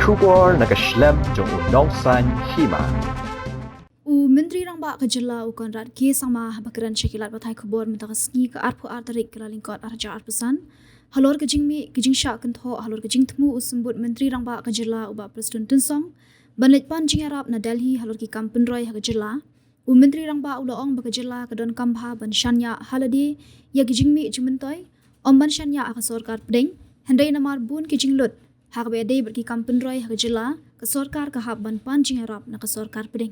Shubor nakaslem jong unongsan Hima. Menteri Rangba ke Jylla Conrad ke sama bakaran syakilat batai kubur mentakasni ke arpu artarik ke lalingkot arja arpesan. Halor ke jingmi ke jingsyak kentho halor ke jingtemu usembut Menteri Rangba ke Jylla uba Presiden Tensong. Banletpan Jingïarap na Delhi halor ki Kampen Roy ke Jylla. Menteri Rangba ulaong baka Jylla ke don kambha ban shanya halade ya ke jingmi jingmentoy. Ban shanya ke Sorkar Pdeng. Hendai namar bun ke jinglut. Hak bede berki Kampen Roy ke Jylla ke Sorkar ke hab ban pan Jingïarap na ke Sorkar Pdeng.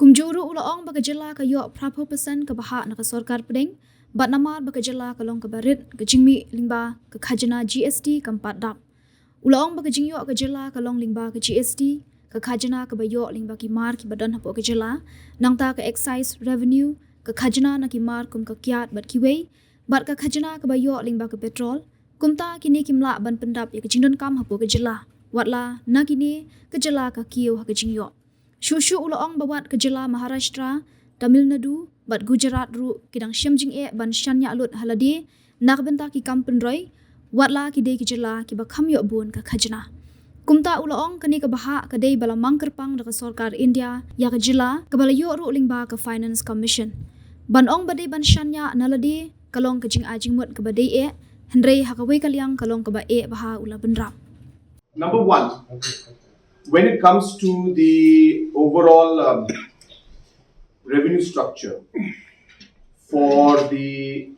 Kumjuru ulaong baka Jylla ka yok prapo pesan ke bahak na ke Sorkar Pdeng, bat namar baka Jylla ka long ke barit ke jingmi lingba ke Khajna GST ke Pyndap. Ulaong baka jingyok ke Jylla ka long lingba ke GST ke Khajna ke bayok lingba ki mar ki badan hapo ke Jylla, nang ta ke excise revenue ke Khajna na ki mar kum ke kiat bat kiwei, bat ke Khajna ke bayok lingba ke petrol, kumta kini kimla ban Pyndap ya ke jingdon kam hapo ke Jylla, watla na kini ke Jylla ka kiyo ha ke jingyok. Shushu ulaong bawat ke Jylla Maharashtra, Tamil Nadu, bat Gujarat ru kidang syam jing ban shanya alut halade nak benta ki Kampen Roy, watla ki de ki Jylla ki bakham yok bun ke Khajna. Kumta ulaong kini ke bahak ke de bala mangkerpang ke Sorkar India ya ke Jylla ke bala yok ru lingba ke Finance Commission. Ban ong bade ban shanya nalade kalong ke jing ajing mut ke bade hendrei hakawai kaliang kalong ke ba baha ula benrap. Number one, when it comes to the overall revenue structure for the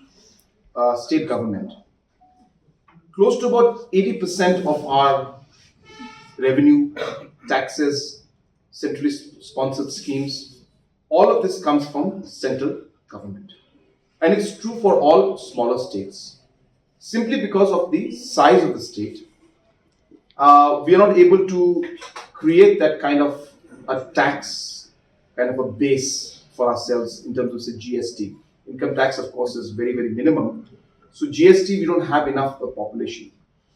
state government, close to about 80% of our revenue, taxes, centrally sponsored schemes, all of this comes from central government. And it's true for all smaller states. Simply because of the size of the state, we are not able to create that kind of a tax, kind of a base for ourselves in terms of, say, GST. Income tax, of course, is very, very minimum. So GST, we don't have enough population.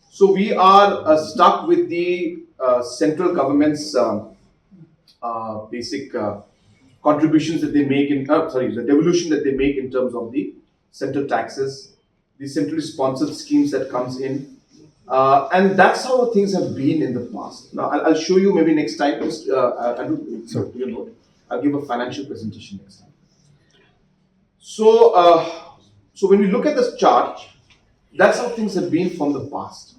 So we are stuck with the central government's basic contributions that they make in, the devolution that they make in terms of the central taxes, the centrally sponsored schemes that comes in. And that's how things have been in the past. Now, I'll show you maybe next time. I'll give a financial presentation next time. So when we look at this chart, that's how things have been from the past.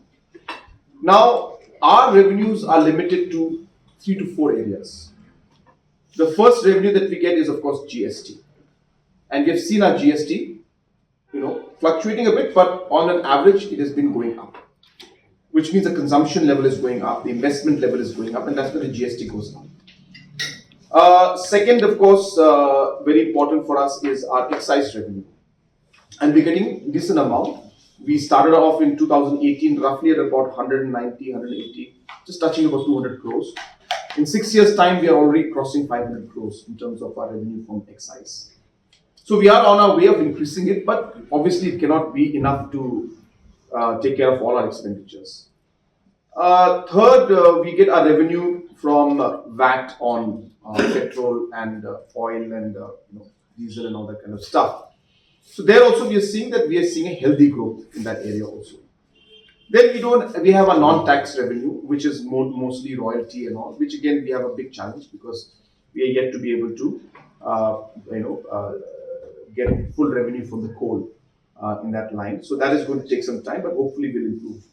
Now, our revenues are limited to 3 to 4 areas. The first revenue that we get is, of course, GST. And we have seen our GST, fluctuating a bit, but on an average, it has been going up. Which means the consumption level is going up, the investment level is going up, and that's where the GST goes up. Second, of course, very important for us is our excise revenue. And we're getting a decent amount. We started off in 2018 roughly at about 190, 180, just touching about 200 crores. In 6 years' time, we are already crossing 500 crores in terms of our revenue from excise. So we are on our way of increasing it, but obviously it cannot be enough to take care of all our expenditures. Third, we get our revenue from VAT on petrol and oil and diesel and all that kind of stuff. So there also we are seeing a healthy growth in that area also. Then we have a non-tax revenue, which is mostly royalty and all, which again we have a big challenge because we are yet to be able to get full revenue from the coal in that line. So that is going to take some time, but hopefully we'll improve.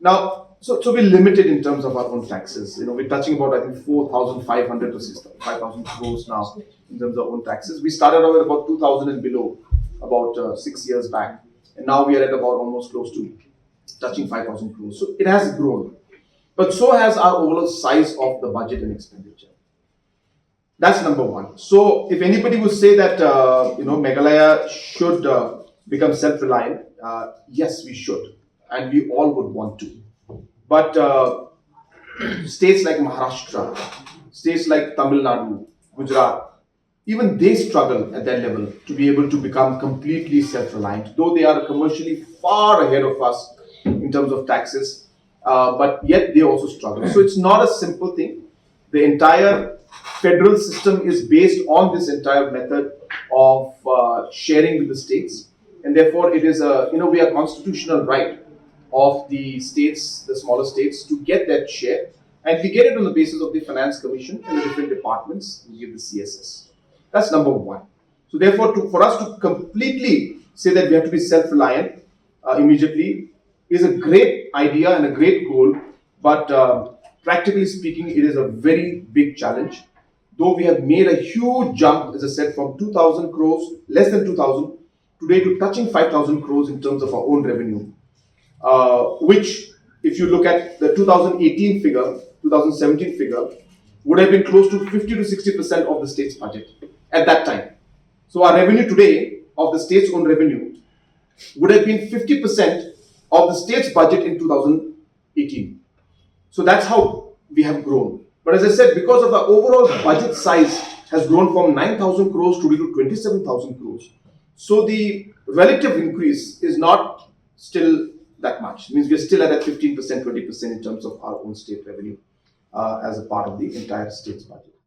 Now, so we're limited in terms of our own taxes. We're touching about, I think, 4,500 to 5,000 crores now in terms of own taxes. We started out at about 2,000 and below about 6 years back. And now we are at about almost close to touching 5,000 crores. So it has grown. But so has our overall size of the budget and expenditure. That's number one. So if anybody would say that, Meghalaya should become self-reliant, yes, we should. And we all would want to. But states like Maharashtra, states like Tamil Nadu, Gujarat, even they struggle at that level to be able to become completely self-reliant, though they are commercially far ahead of us in terms of taxes, but yet they also struggle. So it's not a simple thing. The entire federal system is based on this entire method of sharing with the states, and therefore it is we have constitutional right of the states, the smaller states, to get that share. And we get it on the basis of the Finance Commission and the different departments. We give the CSS. That's number one. So therefore, for us to completely say that we have to be self-reliant immediately is a great idea and a great goal, but practically speaking, it is a very big challenge. Though we have made a huge jump, as I said, from 2,000 crores, less than 2,000, today to touching 5,000 crores in terms of our own revenue, which, if you look at the 2018 figure, 2017 figure, would have been close to 50 to 60% of the state's budget at that time. So our revenue today of the state's own revenue would have been 50% of the state's budget in 2018. So that's how we have grown. But as I said, because of the overall budget size has grown from 9,000 crores today to 27,000 crores. So the relative increase is not still that much. It means we're still at that 15%, 20% in terms of our own state revenue as a part of the entire state's budget.